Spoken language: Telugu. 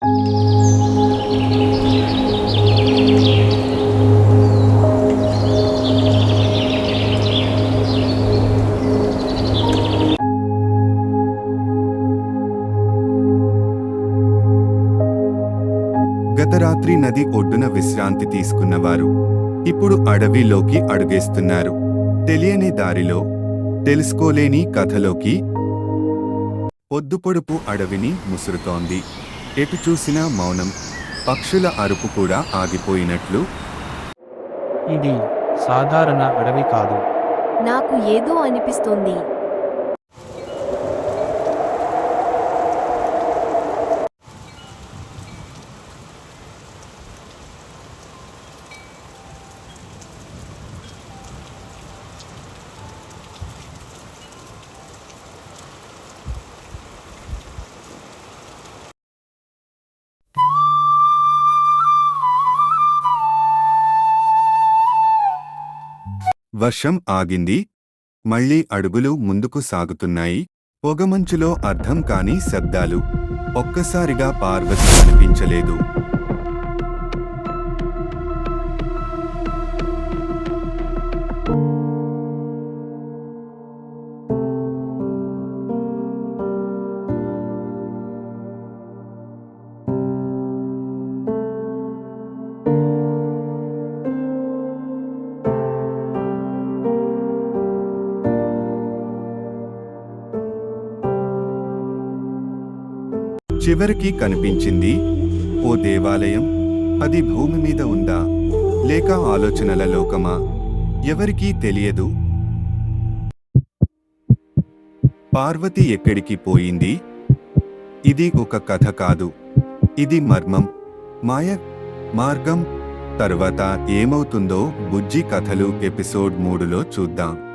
గత రాత్రి నది ఒడ్డున విశ్రాంతి తీసుకున్నవారు ఇప్పుడు అడవిలోకి అడుగేస్తున్నారు. తెలియని దారిలో, తెలుసుకోలేని కథలోకి. పొద్దుపొడుపు అడవిని ముసురుతోంది. ఎటు చూసినా మౌనం, పక్షుల అరుపు కూడా ఆగిపోయినట్లు. ఇది సాధారణ అడవి కాదు. నాకు ఏదో అనిపిస్తోంది. వర్షం ఆగింది. మళ్లీ అడుగులు ముందుకు సాగుతున్నాయి. పొగమంచులో అర్థం కాని శబ్దాలు. ఒక్కసారిగా పార్వతి కనిపించలేదు. చివరికి కనిపించింది ఓ దేవాలయం. అది భూమి మీద ఉందా, లేక ఆలోచనల లోకమా? ఎవరికీ తెలియదు. పార్వతి ఎక్కడికి పోయింది? ఇది ఒక కథ కాదు, ఇది మర్మం, మాయ, మార్గం. తరువాత ఏమవుతుందో బుజ్జి కథలు ఎపిసోడ్ 3లో చూద్దాం.